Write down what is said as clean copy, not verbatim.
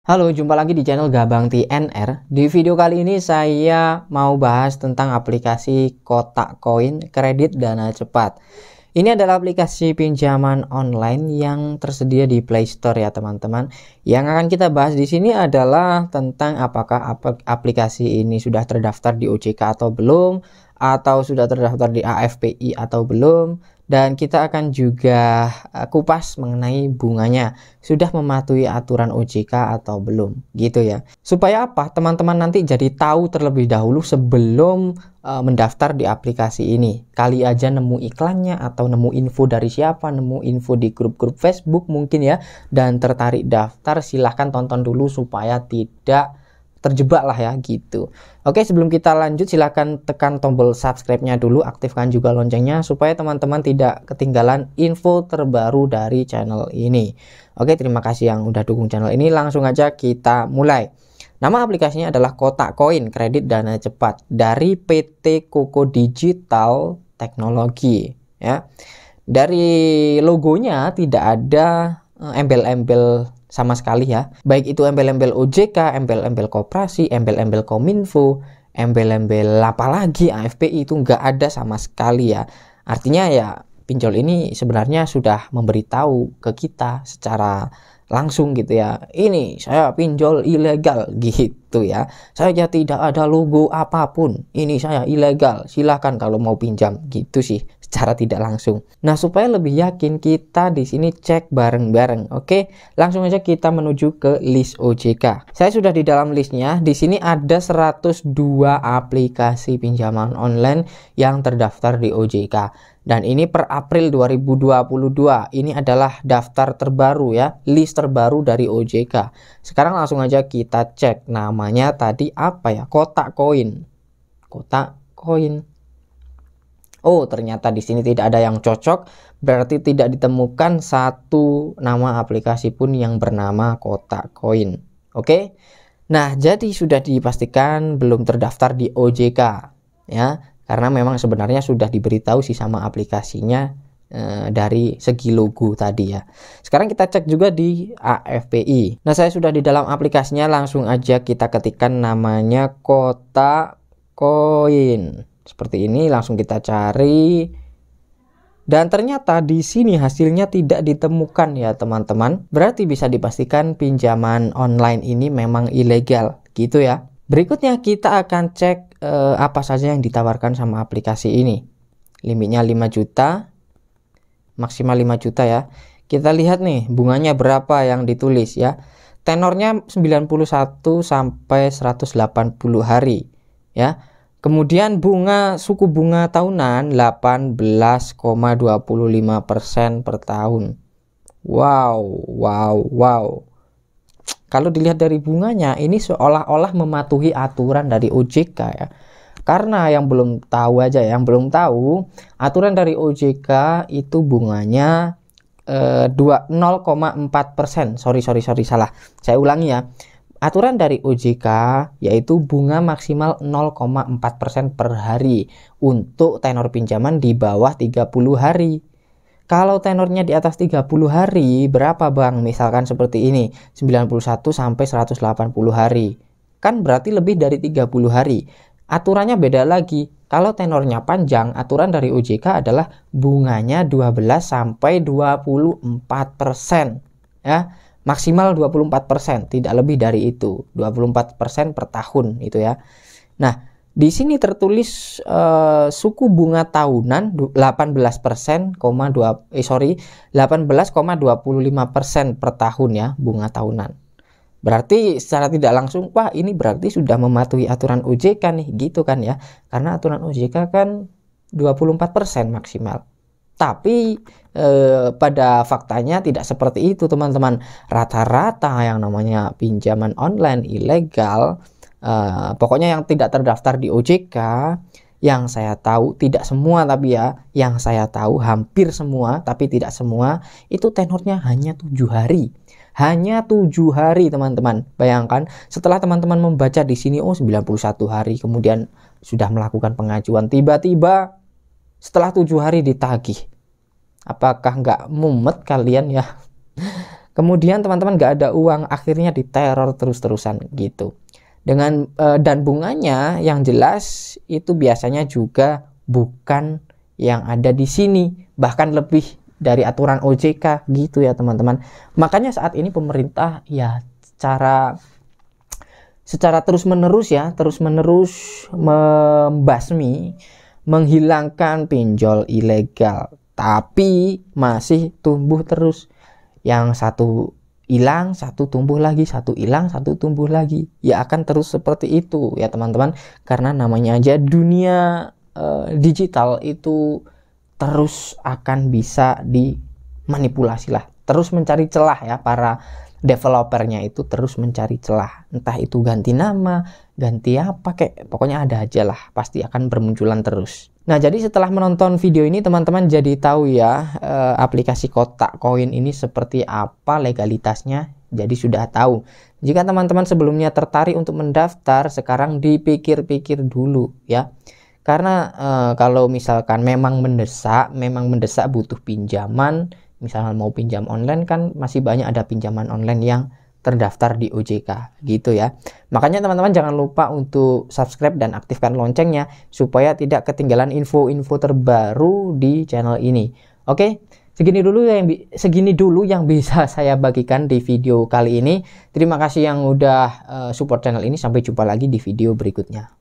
Halo, jumpa lagi di channel Gabang TNR. Di video kali ini saya mau bahas tentang aplikasi Kotak Koin Kredit Dana Cepat. Ini adalah aplikasi pinjaman online yang tersedia di Play Store ya teman-teman. Yang akan kita bahas di sini adalah tentang apakah aplikasi ini sudah terdaftar di OJK atau belum, atau sudah terdaftar di AFPI atau belum. Dan kita akan juga kupas mengenai bunganya, sudah mematuhi aturan OJK atau belum, gitu ya. Supaya apa? Teman-teman nanti jadi tahu terlebih dahulu sebelum mendaftar di aplikasi ini. Kali aja nemu iklannya atau nemu info dari siapa, nemu info di grup-grup Facebook mungkin ya, dan tertarik daftar, silahkan tonton dulu supaya tidak terjebak lah ya gitu. Oke, sebelum kita lanjut silahkan tekan tombol subscribe-nya dulu, aktifkan juga loncengnya supaya teman-teman tidak ketinggalan info terbaru dari channel ini. Oke, terima kasih yang udah dukung channel ini. Langsung aja kita mulai. Nama aplikasinya adalah Kotak Koin Kredit Dana Cepat dari PT Koko Digital Teknologi ya. Dari logonya tidak ada embel-embel sama sekali ya, baik itu embel-embel OJK, embel-embel koperasi, embel-embel kominfo, embel-embel apa lagi AFPI, itu nggak ada sama sekali ya. Artinya ya pinjol ini sebenarnya sudah memberitahu ke kita secara langsung gitu ya, ini saya pinjol ilegal gitu ya, saya tidak ada logo apapun, ini saya ilegal, silahkan kalau mau pinjam gitu sih secara tidak langsung. Nah, supaya lebih yakin kita di sini cek bareng-bareng. Oke, langsung aja kita menuju ke list OJK. Saya sudah di dalam listnya. Di sini ada 102 aplikasi pinjaman online yang terdaftar di OJK. Dan ini per April 2022. Ini adalah daftar terbaru ya, list terbaru dari OJK. Sekarang langsung aja kita cek namanya tadi apa ya? Kotak Koin. Kotak Koin. Oh, ternyata di sini tidak ada yang cocok, berarti tidak ditemukan satu nama aplikasi pun yang bernama Kotak Koin. Oke. Nah, jadi sudah dipastikan belum terdaftar di OJK ya, karena memang sebenarnya sudah diberitahu sih sama aplikasinya dari segi logo tadi ya. Sekarang kita cek juga di AFPI. Nah, saya sudah di dalam aplikasinya, langsung aja kita ketikkan namanya Kotak Koin. Seperti ini, langsung kita cari. Dan ternyata di sini hasilnya tidak ditemukan ya teman-teman. Berarti bisa dipastikan pinjaman online ini memang ilegal gitu ya. Berikutnya kita akan cek apa saja yang ditawarkan sama aplikasi ini. Limitnya 5 juta, maksimal 5 juta ya. Kita lihat nih bunganya berapa yang ditulis ya. Tenornya 91 sampai 180 hari ya. Kemudian suku bunga tahunan 18,25% per tahun. Wow. Kalau dilihat dari bunganya, ini seolah-olah mematuhi aturan dari OJK ya. Karena yang belum tahu aja, yang belum tahu, aturan dari OJK itu bunganya 0,4%. Sorry, salah. Saya ulangi ya. Aturan dari OJK yaitu bunga maksimal 0,4% per hari untuk tenor pinjaman di bawah 30 hari. Kalau tenornya di atas 30 hari, berapa Bang? Misalkan seperti ini, 91 sampai 180 hari. Kan berarti lebih dari 30 hari. Aturannya beda lagi. Kalau tenornya panjang, aturan dari OJK adalah bunganya 12 sampai 24% ya. Maksimal 24%, tidak lebih dari itu. 24% per tahun itu ya. Nah, di sini tertulis suku bunga tahunan 18,25% per tahun ya, bunga tahunan. Berarti secara tidak langsung, wah ini berarti sudah mematuhi aturan OJK nih, gitu kan ya. Karena aturan OJK kan 24% maksimal. Tapi pada faktanya tidak seperti itu teman-teman. Rata-rata yang namanya pinjaman online ilegal, pokoknya yang tidak terdaftar di OJK, yang saya tahu, tidak semua tapi ya, yang saya tahu hampir semua tapi tidak semua, itu tenornya hanya 7 hari. Hanya 7 hari teman-teman. Bayangkan setelah teman-teman membaca di sini 91 hari, kemudian sudah melakukan pengajuan, tiba-tiba setelah 7 hari ditagih. Apakah nggak mumet kalian ya? Kemudian teman-teman nggak ada uang, akhirnya diteror terus-terusan gitu. Dan bunganya yang jelas itu biasanya juga bukan yang ada di sini, bahkan lebih dari aturan OJK gitu ya teman-teman. Makanya saat ini pemerintah ya secara terus-menerus membasmi, menghilangkan pinjol ilegal, tapi masih tumbuh terus. Yang satu hilang, satu tumbuh lagi, satu hilang, satu tumbuh lagi. Ya akan terus seperti itu ya teman-teman, karena namanya aja dunia digital itu terus akan bisa dimanipulasi lah, terus mencari celah ya, para developernya itu terus mencari celah, entah itu ganti nama, ganti apa kayak, pokoknya ada aja lah, pasti akan bermunculan terus. Nah, jadi setelah menonton video ini teman-teman jadi tahu ya aplikasi kotak koin ini seperti apa legalitasnya. Jadi sudah tahu. Jika teman-teman sebelumnya tertarik untuk mendaftar, sekarang dipikir-pikir dulu ya. Karena kalau misalkan memang mendesak butuh pinjaman, misalnya mau pinjam online kan masih banyak ada pinjaman online yang terdaftar di OJK gitu ya. Makanya teman-teman jangan lupa untuk subscribe dan aktifkan loncengnya supaya tidak ketinggalan info-info terbaru di channel ini. Oke, segini dulu yang bisa saya bagikan di video kali ini. Terima kasih yang udah support channel ini. Sampai jumpa lagi di video berikutnya.